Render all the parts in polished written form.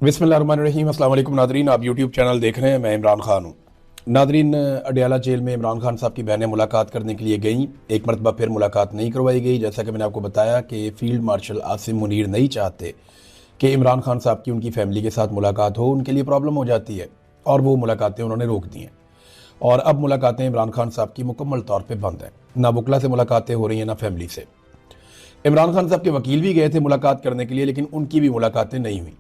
बिस्मिल्लाहिर्रहमानिर्रहीम। अस्सलाम वालेकुम नादरीन, आप यूट्यूब चैनल देख रहे हैं। मैं इमरान खान हूँ। नादरीन, अडियाला जेल में इमरान खान साहब की बहनें मुलाकात करने के लिए गईं। एक मरतबा फिर मुलाकात नहीं करवाई गई। जैसा कि मैंने आपको बताया कि फ़ील्ड मार्शल आसिम मुनीर नहीं चाहते कि इमरान खान साहब की उनकी फ़ैमिली के साथ मुलाकात हो, उनके लिए प्रॉब्लम हो जाती है, और वो मुलाकातें उन्होंने रोक दी हैं। और अब मुलाकातें इमरान खान साहब की मुकम्मल तौर पर बंद हैं। ना वकला से मुलाकातें हो रही हैं, ना फैमिली से। इमरान खान साहब के वकील भी गए थे मुलाकात करने के लिए, लेकिन उनकी भी मुलाकातें नहीं हुई।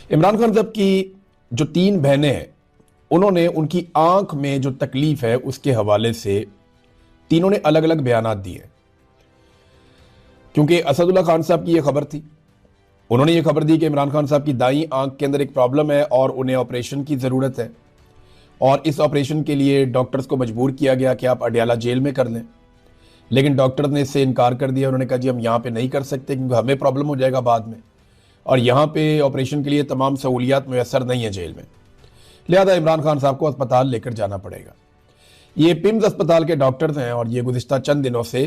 इमरान खान साहब की जो तीन बहनें हैं, उन्होंने उनकी आंख में जो तकलीफ है उसके हवाले से तीनों ने अलग अलग बयानात दिए। क्योंकि असदुल्ला खान साहब की यह खबर थी, उन्होंने ये खबर दी कि इमरान खान साहब की दाईं आंख के अंदर एक प्रॉब्लम है और उन्हें ऑपरेशन की ज़रूरत है, और इस ऑपरेशन के लिए डॉक्टर्स को मजबूर किया गया कि आप अडियाला जेल में कर लें। लेकिन डॉक्टर ने इससे इनकार कर दिया। उन्होंने कहा जी हम यहाँ पे नहीं कर सकते क्योंकि हमें प्रॉब्लम हो जाएगा बाद में, और यहाँ पे ऑपरेशन के लिए तमाम सहूलियात मैसर नहीं है जेल में, लिहाजा इमरान खान साहब को अस्पताल लेकर जाना पड़ेगा। ये पिम्स अस्पताल के डॉक्टर्स हैं और ये गुज़िश्ता चंद दिनों से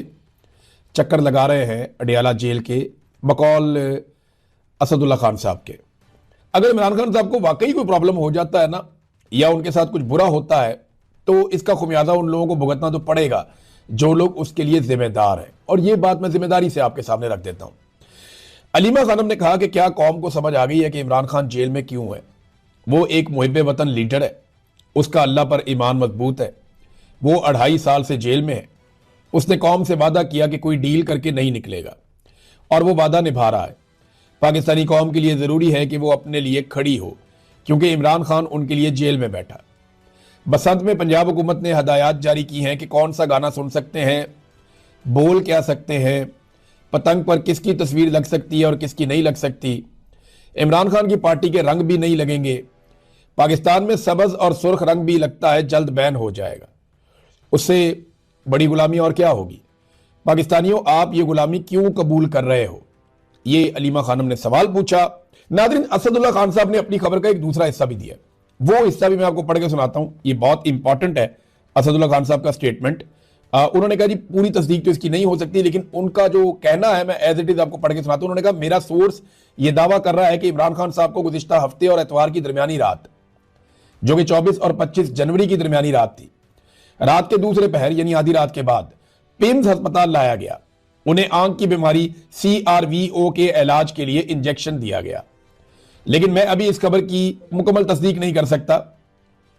चक्कर लगा रहे हैं अडियाला जेल के, बकौल असदुल्ला खान साहब के। अगर इमरान खान साहब को वाकई कोई प्रॉब्लम हो जाता है ना, या उनके साथ कुछ बुरा होता है, तो इसका खुमियाजा उन लोगों को भुगतना तो पड़ेगा जो लोग उसके लिए जिम्मेदार हैं। और ये बात मैं जिम्मेदारी से आपके सामने रख देता हूं। अलीमा खानम ने कहा कि क्या कौम को समझ आ गई है कि इमरान खान जेल में क्यों है? वो एक मुहिब वतन लीडर है, उसका अल्लाह पर ईमान मजबूत है, वो 2.5 साल से जेल में है। उसने कौम से वादा किया कि कोई डील करके नहीं निकलेगा, और वो वादा निभा रहा है। पाकिस्तानी कौम के लिए ज़रूरी है कि वो अपने लिए खड़ी हो, क्योंकि इमरान खान उनके लिए जेल में बैठा। बसंत में पंजाब हुकूमत ने हदायत जारी की हैं कि कौन सा गाना सुन सकते हैं, बोल क्या सकते हैं, पतंग पर किसकी तस्वीर लग सकती है और किसकी नहीं लग सकती। इमरान खान की पार्टी के रंग भी नहीं लगेंगे। पाकिस्तान में सबज और सुर्ख रंग भी लगता है जल्द बैन हो जाएगा। उससे बड़ी गुलामी और क्या होगी? पाकिस्तानियों, आप ये गुलामी क्यों कबूल कर रहे हो? ये अलीमा खानम ने सवाल पूछा। नादरीन, असदुल्ला खान साहब ने अपनी खबर का एक दूसरा हिस्सा भी दिया। वो हिस्सा भी मैं आपको पढ़ के सुनाता हूं। ये बहुत इंपॉर्टेंट है असदुल्ला खान साहब का स्टेटमेंट। उन्होंने कहा जी पूरी तस्दीक तो इसकी नहीं हो सकती, लेकिन उनका जो कहना है मैं एज इट इज आपको पढ़ के सुनाता हूं। उन्होंने कहा मेरा सोर्स ये दावा कर रहा है कि इमरान खान साहब को गुज़िश्ता हफ्ते और एतवार की दरमियानी रात, जो कि 24 और 25 जनवरी की दरमियानी रात थी, रात के दूसरे पहर यानी आधी रात के बाद पिम्स अस्पताल लाया गया। उन्हें आंख की बीमारी CRVO के इलाज के लिए इंजेक्शन दिया गया। लेकिन मैं अभी इस खबर की मुकम्मल तस्दीक नहीं कर सकता,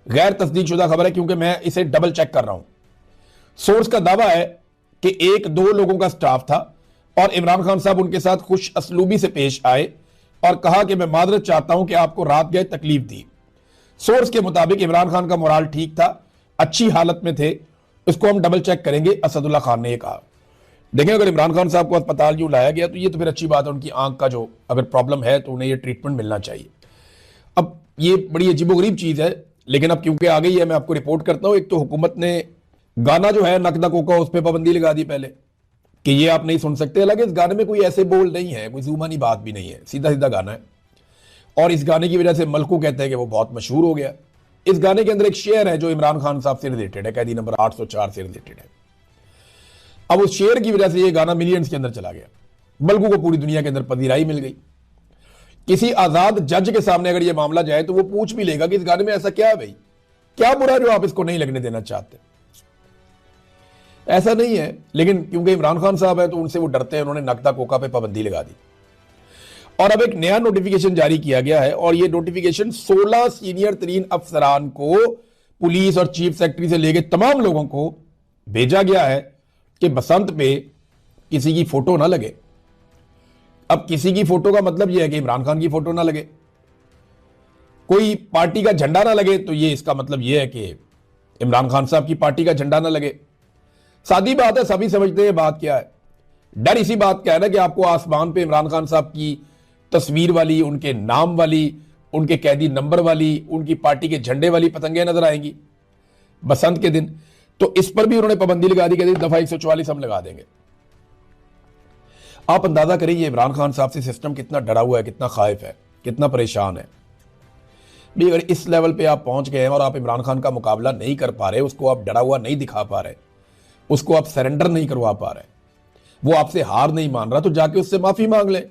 गैर तस्दीक शुदा खबर है, क्योंकि मैं इसे डबल चेक कर रहा हूं। सोर्स का दावा है कि 1-2 लोगों का स्टाफ था और इमरान खान साहब उनके साथ खुश असलूबी से पेश आए और कहा कि मैं माजरत चाहता हूं कि आपको रात गए तकलीफ दी। सोर्स के मुताबिक इमरान खान का मोराल ठीक था, अच्छी हालत में थे। इसको हम डबल चेक करेंगे, असदुल्ला खान ने कहा। देखें, अगर इमरान खान साहब को अस्पताल यूं लाया गया तो ये तो फिर अच्छी बात है। उनकी आंख का जो अगर प्रॉब्लम है तो उन्हें ये ट्रीटमेंट मिलना चाहिए। अब ये बड़ी अजीबोगरीब चीज़ है, लेकिन अब क्योंकि आ गई है मैं आपको रिपोर्ट करता हूं। एक तो हुकूमत ने गाना जो है नकदा कोका, उस पर पाबंदी लगा दी पहले कि ये आप नहीं सुन सकते। हालांकि इस गाने में कोई ऐसे बोल नहीं है, कोई जुबानी बात भी नहीं है, सीधा सीधा गाना है। और इस गाने की वजह से मलकू कहते हैं कि वो बहुत मशहूर हो गया। इस गाने के अंदर एक शेर है जो इमरान खान साहब से रिलेटेड है, कैदी नंबर 804 से रिलेटेड है। अब उस शेर की वजह से ये गाना मिलियंस के अंदर चला गया। मलकू को पूरी दुनिया के अंदर पजीराई मिल गई। किसी आजाद जज के सामने अगर ये मामला जाए तो वो पूछ भी लेगा कि इस गाने में ऐसा क्या है भाई, क्या बुरा जो आप इसको नहीं लगने देना चाहते। ऐसा नहीं है, लेकिन क्योंकि इमरान खान साहब है तो उनसे वो डरते हैं। उन्होंने नकदा कोका पे पाबंदी लगा दी। और अब एक नया नोटिफिकेशन जारी किया गया है, और ये नोटिफिकेशन 16 सीनियर तरीन अफसरान को, पुलिस और चीफ सेक्रेटरी से लेकर तमाम लोगों को भेजा गया है कि बसंत पे किसी की फोटो ना लगे। अब किसी की फोटो का मतलब यह है कि इमरान खान की फोटो ना लगे, कोई पार्टी का झंडा ना लगे, तो ये इसका मतलब यह है कि इमरान खान साहब की पार्टी का झंडा ना लगे। सादी बात है, सभी समझते हैं बात क्या है। डर इसी बात का है ना कि आपको आसमान पे इमरान खान साहब की तस्वीर वाली, उनके नाम वाली, उनके कैदी नंबर वाली, उनकी पार्टी के झंडे वाली पतंगें नजर आएंगी बसंत के दिन। तो इस पर भी उन्होंने पाबंदी लगा दी कि दफा 144 हम लगा देंगे। आप अंदाजा करें ये इमरान खान साहब से सिस्टम कितना डरा हुआ है, कितना खाइफ है, कितना परेशान है। भी अगर इस लेवल पे आप पहुंच गए हैं और आप इमरान खान का मुकाबला नहीं कर पा रहे, उसको आप डरा हुआ नहीं दिखा पा रहे, उसको आप सरेंडर नहीं करवा पा रहे, वो आपसे हार नहीं मान रहा, तो जाके उससे माफी मांग ले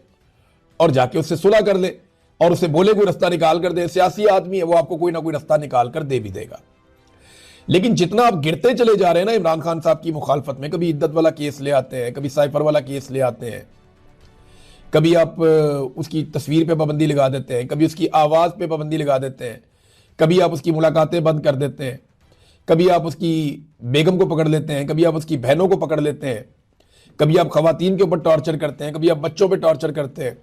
और जाके उससे सुलह कर ले और उसे बोले कोई रास्ता निकाल कर दे, सियासी आदमी है वो आपको कोई ना कोई रास्ता निकाल कर दे भी देगा। लेकिन जितना आप गिरते चले जा रहे हैं ना इमरान खान साहब की मुखालफत में, कभी इद्दत वाला केस ले आते हैं, कभी साइफर वाला केस ले आते हैं, कभी आप उसकी तस्वीर पे पाबंदी लगा देते हैं, कभी उसकी आवाज़ पे पाबंदी लगा देते हैं, कभी आप उसकी मुलाकातें बंद कर देते हैं, कभी आप उसकी बेगम को पकड़ लेते हैं, कभी आप उसकी बहनों को पकड़ लेते हैं, कभी आप खवातीन के ऊपर टॉर्चर करते हैं, कभी आप बच्चों पे टॉर्चर करते हैं।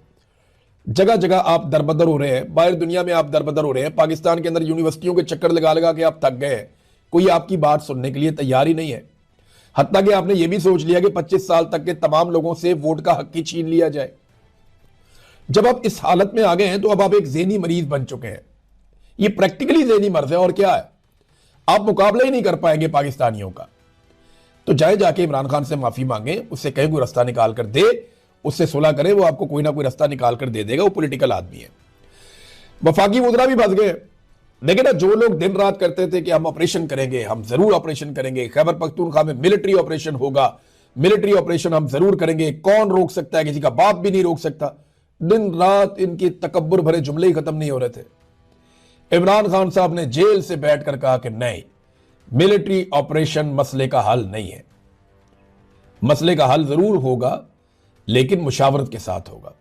जगह जगह आप दरबदर हो रहे हैं, बाहर दुनिया में आप दरबदर हो रहे हैं। पाकिस्तान के अंदर यूनिवर्सिटियों के चक्कर लगा लगा के आप थक गए हैं, कोई आपकी बात सुनने के लिए तैयार ही नहीं है। हत्ता कि आपने ये भी सोच लिया कि 25 साल तक के तमाम लोगों से वोट का हक ही छीन लिया जाए। जब आप इस हालत में आ गए हैं तो अब आप एक ज़हनी मरीज बन चुके हैं। ये प्रैक्टिकली ज़हनी मर्ज है और क्या है, आप मुकाबला ही नहीं कर पाएंगे पाकिस्तानियों का। तो जाके इमरान खान से माफी मांगे, उससे कहीं कोई रास्ता निकाल कर दे, उससे सुलह करे, वो आपको कोई ना कोई रास्ता निकाल कर दे देगा। वो पॉलिटिकल आदमी है। वफाकी वज़रा भी फंस गए। देखिए ना, जो लोग दिन रात करते थे कि हम ऑपरेशन करेंगे, हम जरूर ऑपरेशन करेंगे, खैबर पख्तूनख्वा में मिलिट्री ऑपरेशन होगा, मिलिट्री ऑपरेशन हम जरूर करेंगे, कौन रोक सकता है, किसी का बाप भी नहीं रोक सकता। दिन रात इनकी तकब्बुर भरे जुमले ही खत्म नहीं हो रहे थे। इमरान खान साहब ने जेल से बैठकर कहा कि नहीं, मिलिट्री ऑपरेशन मसले का हल नहीं है। मसले का हल जरूर होगा लेकिन मुशावरत के साथ होगा।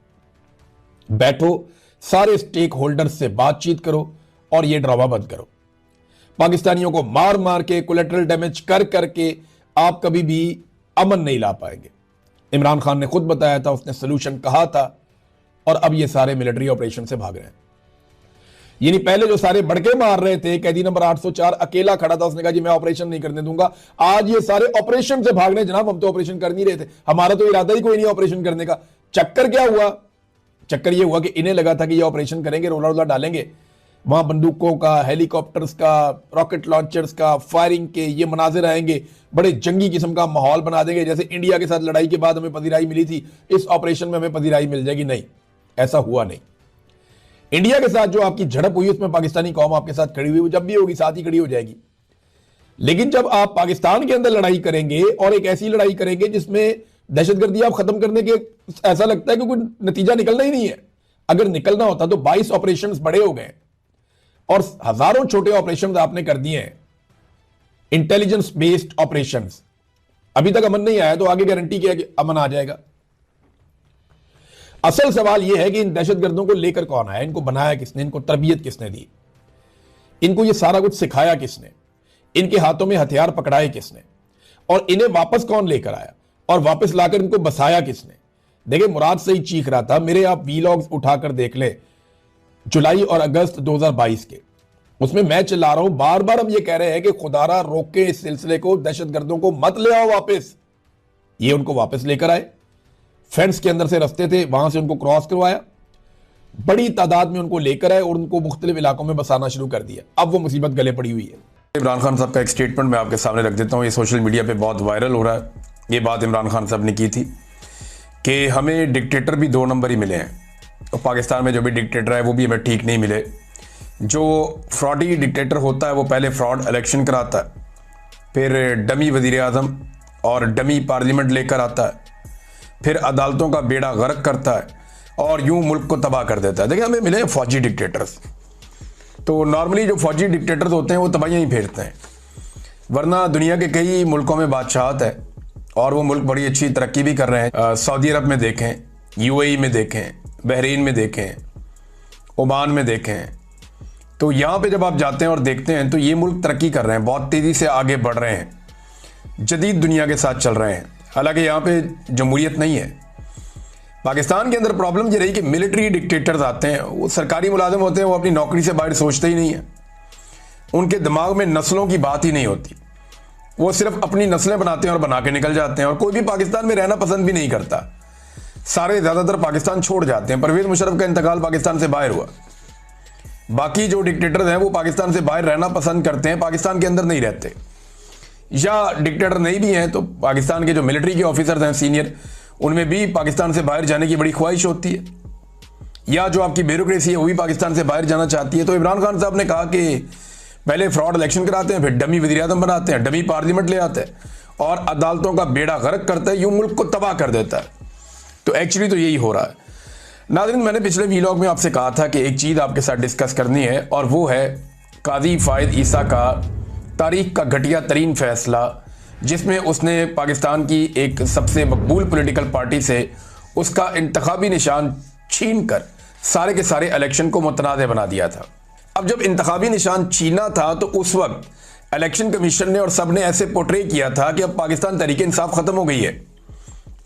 बैठो, सारे स्टेक होल्डर्स से बातचीत करो और यह ड्रामा बंद करो। पाकिस्तानियों को मार मार के, कोलेटरल डैमेज कर करके आप कभी भी अमन नहीं ला पाएंगे। इमरान खान ने खुद बताया था, उसने सोल्यूशन कहा था, और अब ये सारे मिलिट्री ऑपरेशन से भाग रहे हैं। यानी पहले जो सारे बड़के मार रहे थे, कैदी नंबर 804 अकेला खड़ा था, उसने कहा जी मैं ऑपरेशन नहीं करने दूंगा। आज ये सारे ऑपरेशन से भाग रहे हैं। जनाब हम तो ऑपरेशन कर नहीं रहे थे, हमारा तो इरादा ही कोई नहीं ऑपरेशन करने का। चक्कर क्या हुआ? चक्कर ये हुआ कि इन्हें लगा था कि ये ऑपरेशन करेंगे, रोला रोला डालेंगे, वहां बंदूकों का, हेलीकॉप्टर्स का, रॉकेट लॉन्चर्स का, फायरिंग के ये मनाजिर आएंगे, बड़े जंगी किस्म का माहौल बना देंगे। जैसे इंडिया के साथ लड़ाई के बाद हमें पजीराई मिली थी, इस ऑपरेशन में हमें पजीराई मिल जाएगी। नहीं, ऐसा हुआ नहीं। इंडिया के साथ जो आपकी झड़प हुई उसमें पाकिस्तानी कौम आपके साथ खड़ी हुई, जब भी होगी साथ ही खड़ी हो जाएगी। लेकिन जब आप पाकिस्तान के अंदर लड़ाई करेंगे और एक ऐसी लड़ाई करेंगे जिसमें दहशतगर्दी आप खत्म करने के, ऐसा लगता है कि कोई नतीजा निकलना ही नहीं है। अगर निकलना होता तो 22 ऑपरेशन बड़े हो गए और हजारों छोटे ऑपरेशन आपने कर दिए हैं, इंटेलिजेंस बेस्ड ऑपरेशन। अभी तक अमन नहीं आया तो आगे गारंटी क्या है कि अमन आ जाएगा। असल सवाल यह है कि इन दहशतगर्दों को लेकर कौन आया, इनको बनाया किसने, इनको तरबियत किसने दी, इनको यह सारा कुछ सिखाया किसने, इनके हाथों में हथियार पकड़ाए किसने, और इन्हें वापस कौन लेकर आया और वापस लाकर इनको बसाया किसने। देखिए, मुराद से ही चीख रहा था, मेरे आप वीलॉग्स उठाकर देख ले जुलाई और अगस्त 2022 के, उसमें मैं चिल्ला रहा हूं, बार बार हम ये कह रहे हैं कि खुदारा रोके इस सिलसिले को, दहशतगर्दों को मत ले आओ वापस। ये उनको वापस लेकर आए, फेंस के अंदर से रास्ते थे वहां से उनको क्रॉस करवाया, बड़ी तादाद में उनको लेकर आए और उनको मुख्तलिफ इलाकों में बसाना शुरू कर दिया। अब वो मुसीबत गले पड़ी हुई है। इमरान खान साहब का एक स्टेटमेंट मैं आपके सामने रख देता हूं, ये सोशल मीडिया पे बहुत वायरल हो रहा है। ये बात इमरान खान साहब ने की थी कि हमें डिक्टेटर भी 2 नंबर ही मिले हैं, तो पाकिस्तान में जो भी डिक्टेटर है वो भी हमें ठीक नहीं मिले। जो फ्रॉडी डिक्टेटर होता है वो पहले फ्रॉड इलेक्शन कराता है, फिर डमी वजीर आज़म और डमी पार्लियामेंट लेकर आता है, फिर अदालतों का बेड़ा गर्क करता है और यूं मुल्क को तबाह कर देता है। देखिए, हमें मिले फौजी डिक्टेटर्स, तो नॉर्मली जो फौजी डिक्टेटर्स होते हैं वो तबाहियां ही फेरते हैं, वरना दुनिया के कई मुल्कों में बादशाहत है और वो मुल्क बड़ी अच्छी तरक्की भी कर रहे हैं। सऊदी अरब में देखें, यूएई में देखें, बहरीन में देखें, ओमान में देखें, तो यहाँ पे जब आप जाते हैं और देखते हैं तो ये मुल्क तरक्की कर रहे हैं, बहुत तेज़ी से आगे बढ़ रहे हैं, जदीद दुनिया के साथ चल रहे हैं। हालांकि यहाँ पे जमहूरियत नहीं है। पाकिस्तान के अंदर प्रॉब्लम ये रही कि मिलिट्री डिक्टेटर्स आते हैं, वो सरकारी मुलाजिम होते हैं, वो अपनी नौकरी से बाहर सोचते ही नहीं है, उनके दिमाग में नस्लों की बात ही नहीं होती, वो सिर्फ अपनी नस्लें बनाते हैं और बना के निकल जाते हैं, और कोई भी पाकिस्तान में रहना पसंद भी नहीं करता। सारे ज़्यादातर पाकिस्तान छोड़ जाते हैं। परवेज़ मुशर्रफ का इंतकाल पाकिस्तान से बाहर हुआ, बाकी जो डिक्टेटर्स हैं वो पाकिस्तान से बाहर रहना पसंद करते हैं, पाकिस्तान के अंदर नहीं रहते, या डिक्टेटर नहीं भी हैं तो पाकिस्तान के जो मिलिट्री के ऑफिसर्स हैं सीनियर, उनमें भी पाकिस्तान से बाहर जाने की बड़ी ख्वाहिश होती है, या जो आपकी ब्यूरोक्रेसी है वो भी पाकिस्तान से बाहर जाना चाहती है। तो इमरान खान साहब ने कहा कि पहले फ्रॉड इलेक्शन कराते हैं, फिर डमी वज़ीर आज़म बनाते हैं, डमी पार्लियामेंट ले आते हैं और अदालतों का बेड़ा गर्क करता है, यूं मुल्क को तबाह कर देता है। तो एक्चुअली तो यही हो रहा है। नाज़रीन, मैंने पिछले वीलॉग में आपसे कहा था कि एक चीज़ आपके साथ डिस्कस करनी है और वो है काजी फ़ाइद ईसा का तारीख का घटिया तरीन फैसला, जिसमें उसने पाकिस्तान की एक सबसे मकबूल पॉलिटिकल पार्टी से उसका इंतखाबी निशान छीन कर सारे के सारे इलेक्शन को मुतनाज़ बना दिया था। अब जब इंतखाबी निशान छीना था तो उस वक्त इलेक्शन कमीशन ने और सब ने ऐसे पोर्ट्रे किया था कि अब पाकिस्तान तहरीक इंसाफ खत्म हो गई है,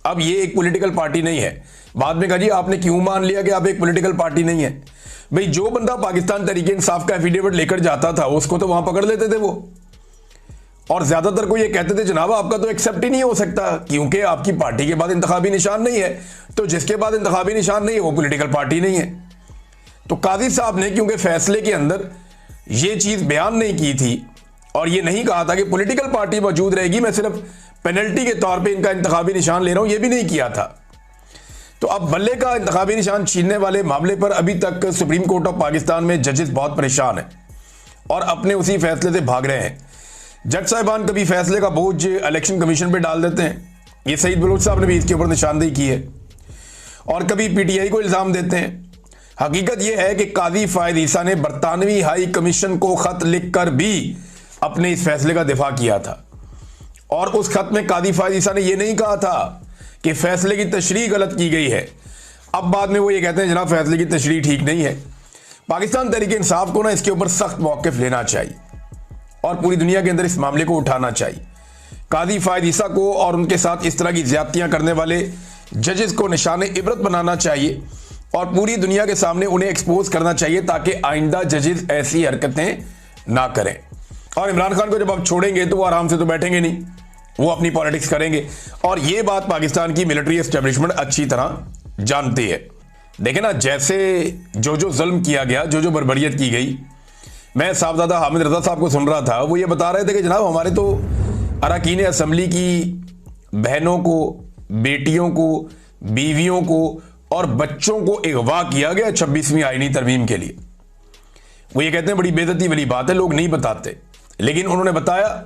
अब ये एक पॉलिटिकल पार्टी नहीं है। बाद में कहा जी आपने क्यों मान लिया कि आप एक पॉलिटिकल पार्टी नहीं है? भाई जो बंदा पाकिस्तान तहरीक इंसाफ का एफिडेविट लेकर जाता था उसको तो वहां पकड़ लेते थे वो, और ज्यादातर को ये कहते थे जनाब आपका तो एक्सेप्ट ही नहीं हो सकता क्योंकि आपकी पार्टी के बाद इंतखाबी निशान नहीं है, तो जिसके बाद इंतखाबी निशान नहीं है वो पॉलिटिकल पार्टी नहीं है। तो काजी साहब ने क्योंकि फैसले के अंदर ये चीज बयान नहीं की थी और ये नहीं कहा था कि पॉलिटिकल पार्टी मौजूद रहेगी, मैं सिर्फ पेनल्टी के तौर पे इनका इंतखाबी निशान ले रहा हूं, ये भी नहीं किया था। तो अब बल्ले का इंतखाबी निशान छीनने वाले मामले पर अभी तक सुप्रीम कोर्ट ऑफ पाकिस्तान में जजेस बहुत परेशान हैं और अपने उसी फैसले से भाग रहे हैं। जज साहिबान कभी फैसले का बोझ इलेक्शन कमीशन पे डाल देते हैं, ये सईद बलूच साहब ने भी इसके ऊपर निशानदेही की है, और कभी पीटीआई को इल्जाम देते हैं। हकीकत यह है कि काजी फ़ाइद ईसा ने बरतानवी हाई कमीशन को खत लिखकर भी अपने इस फैसले का दिफा किया था, और उस खत में काजी फ़ाइद ईसा ने यह नहीं कहा था कि फैसले की तशरीह गलत की गई है। अब बाद में वो ये कहते हैं जनाब फैसले की तशरीह ठीक नहीं है। पाकिस्तान तहरीक इंसाफ को ना इसके ऊपर सख्त मौक़िफ़ लेना चाहिए और पूरी दुनिया के अंदर इस मामले को उठाना चाहिए। काजी फ़ाइद ईसा को और उनके साथ इस तरह की ज्यादतियां करने वाले जजेस को निशाने इबरत बनाना चाहिए और पूरी दुनिया के सामने उन्हें एक्सपोज करना चाहिए ताकि आइंदा जजेस ऐसी हरकतें ना करें। और इमरान खान को जब आप छोड़ेंगे तो वो आराम से तो बैठेंगे नहीं, वो अपनी पॉलिटिक्स करेंगे, और ये बात पाकिस्तान की मिलिट्री एस्टेब्लिशमेंट अच्छी तरह जानती है। देखें ना, जैसे जो जुल्म किया गया, जो बर्बरियत की गई, मैं साहबजादा हामिद रजा साहब को सुन रहा था, वो ये बता रहे थे कि जनाब हमारे तो अरकान असम्बली की बहनों को, बेटियों को, बीवियों को और बच्चों को अगवा किया गया 26वीं आईनी तरमीम के लिए। वो ये कहते हैं बड़ी बेइज्जती वाली बात है, लोग नहीं बताते, लेकिन उन्होंने बताया।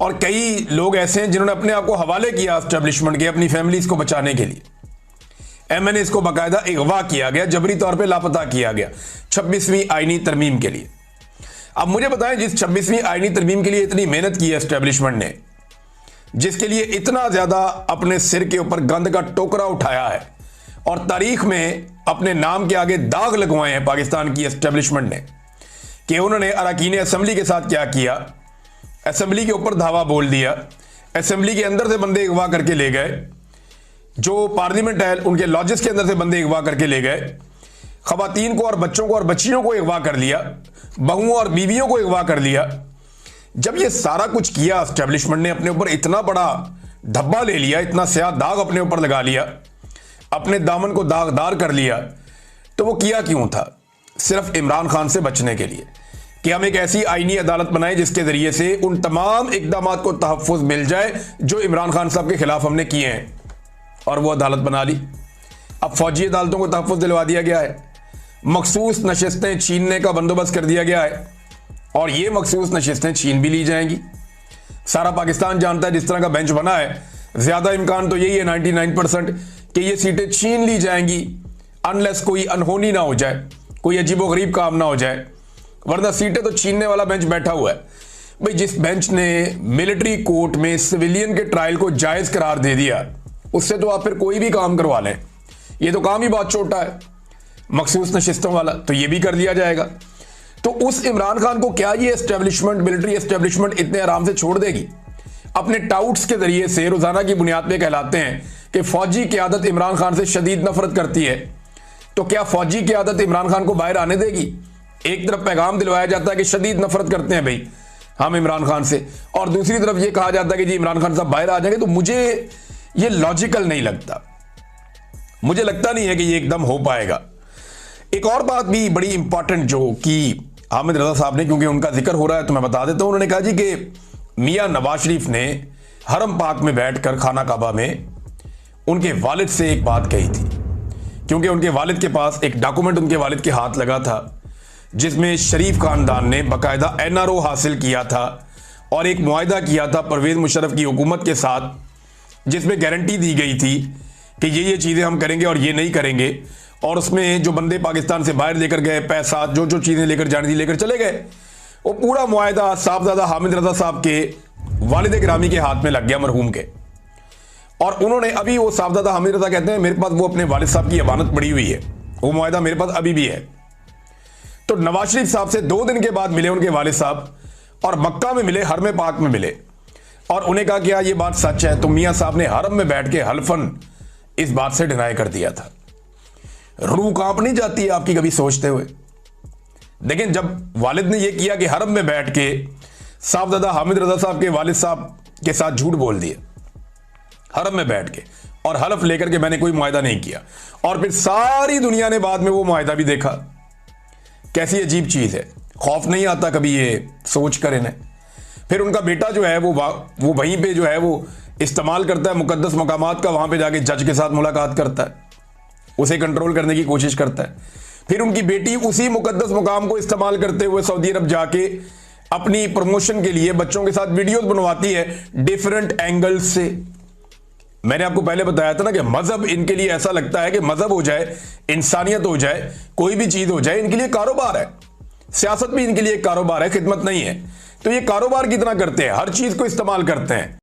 और कई लोग ऐसे हैं जिन्होंने अपने आप को हवाले किया एस्टेब्लिशमेंट के अपनी फैमिलीज को बचाने के लिए। एमएनए को बाकायदा अगवा किया गया, जबरी तौर पे लापता किया गया 26वीं आईनी तरमीम के लिए। अब मुझे बताएं, जिस 26वीं आईनी तरमीम के लिए इतनी मेहनत की है एस्टेब्लिशमेंट ने, जिसके लिए इतना ज्यादा अपने सिर के ऊपर गंद का टोकरा उठाया है और तारीख में अपने नाम के आगे दाग लगवाए हैं पाकिस्तान की एस्टेब्लिशमेंट ने, कि उन्होंने अरकान असम्बली के साथ क्या किया, असम्बली के ऊपर धावा बोल दिया, असम्बली के अंदर से बंदे अगवा करके ले गए, जो पार्लियामेंट है उनके लॉजेस के अंदर से बंदे अगवा करके ले गए, खवातीन को और बच्चों को और बच्चियों को अगवा कर लिया, बहुओं और बीवियों को अगवा कर लिया। जब ये सारा कुछ किया, एस्टेब्लिशमेंट ने अपने ऊपर इतना बड़ा धब्बा ले लिया, इतना स्याह दाग अपने ऊपर लगा लिया, अपने दामन को दागदार कर लिया, तो वो किया क्यों था? सिर्फ इमरान खान से बचने के लिए कि हम एक ऐसी आईनी अदालत बनाए जिसके जरिए से उन तमाम इकदाम को तहफ़्फ़ुज़ मिल जाए जो इमरान खान साहब के खिलाफ हमने किए हैं, और वो अदालत बना ली। अब फौजी अदालतों को तहफ़्फ़ुज़ दिलवा दिया गया है, मखसूस नशिस्तें छीनने का बंदोबस्त कर दिया गया है, और ये मखसूस नशिस्तें छीन भी ली जाएंगी। सारा पाकिस्तान जानता है जिस तरह का बेंच बना है, ज़्यादा इम्कान तो यही है 99% कि ये सीटें छीन ली जाएंगी, अनलेस कोई अनहोनी ना हो जाए, कोई अजीबोगरीब काम ना हो जाए, वरना सीटें तो छीनने वाला बेंच बैठा हुआ है। भाई जिस बेंच ने मिलिट्री कोर्ट में सिविलियन के ट्रायल को जायज़ करार दे दिया, उससे तो आप फिर कोई भी काम करवा लें, ये तो काम ही बहुत छोटा है मखसूस नशिस्तों वाला, तो ये भी कर दिया जाएगा। तो उस इमरान खान को क्या ये एस्टेब्लिशमेंट, मिलिट्री एस्टेब्लिशमेंट इतने आराम से छोड़ देगी? अपने टाउट्स के जरिए से रोजाना की बुनियाद पे कहलाते हैं कि फौजी क़यादत इमरान खान से शदीद नफरत करती है, तो क्या फौजी क़यादत इमरान खान को बाहर आने देगी? एक तरफ पैगाम दिलवाया जाता है कि शदीद नफरत करते हैं भाई हम इमरान खान से, और दूसरी तरफ ये कहा जाता है कि जी इमरान खान साहब बाहर आ जाएंगे। तो मुझे ये लॉजिकल नहीं लगता, मुझे लगता नहीं है कि ये एकदम हो पाएगा। एक और बात भी बड़ी इंपॉर्टेंट जो कि हामिद रजा साहब ने, क्योंकि उनका जिक्र हो रहा है तो मैं बता देता हूं, उन्होंने कहा जी कि मियां नवाज शरीफ ने हरम पाक में बैठकर खाना काबा में उनके वालिद से एक बात कही थी, क्योंकि उनके वालिद के पास एक डॉक्यूमेंट उनके वालिद के हाथ लगा था जिसमें शरीफ खानदान ने बाकायदा एनआरओ हासिल किया था और एक मुआहिदा किया था परवेज मुशर्रफ की हुकूमत के साथ, जिसमें गारंटी दी गई थी कि ये चीज़ें हम करेंगे और ये नहीं करेंगे, और उसमें जो बंदे पाकिस्तान से बाहर लेकर गए, पैसा, जो जो चीजें लेकर जानी थी लेकर चले गए, वो पूरा मुआहदा साहबजादा हामिद रजा साहब के वालिद गिरामी के हाथ में लग गया, मरहूम के। और उन्होंने अभी, वो साहबजादा हामिद रजा कहते हैं मेरे पास वो अपने वालिद साहब की अमानत पड़ी हुई है, वो मुआहदा मेरे पास अभी भी है। तो नवाज शरीफ साहब से 2 दिन के बाद मिले उनके वालिद साहब, और मक्का में मिले, हरम पाक में मिले, और उन्हें कहा क्या ये बात सच है? तो मियां साहब ने हरम में बैठ के हल्फन इस बात से डिनाई कर दिया था। रूह कांप नहीं जाती है आपकी कभी सोचते हुए? लेकिन जब वालिद ने यह किया कि हरम में बैठ के साहबजादा हामिद रजा साहब के वालिद साहब के साथ झूठ बोल दिया हरम में बैठ के, और हलफ लेकर के मैंने कोई मुआहदा नहीं किया, और फिर सारी दुनिया ने बाद में वो मुआहदा भी देखा, कैसी अजीब चीज है। खौफ नहीं आता कभी ये सोच कर इन्हें? फिर उनका बेटा जो है वो वहीं पे जो है वो इस्तेमाल करता है मुकद्दस मकामात का, वहां पे जाके जज के साथ मुलाकात करता है, उसे कंट्रोल करने की कोशिश करता है। फिर उनकी बेटी उसी मुकद्दस मुकाम को इस्तेमाल करते हुए सऊदी अरब जाके अपनी प्रमोशन के लिए बच्चों के साथ वीडियोस बनवाती है डिफरेंट एंगल से। मैंने आपको पहले बताया था ना कि मजहब इनके लिए ऐसा लगता है कि मजहब हो जाए, इंसानियत हो जाए, कोई भी चीज हो जाए, इनके लिए कारोबार है। सियासत भी इनके लिए एक कारोबार है, खिदमत नहीं है। तो ये कारोबार की तरह करते हैं, हर चीज को इस्तेमाल करते हैं।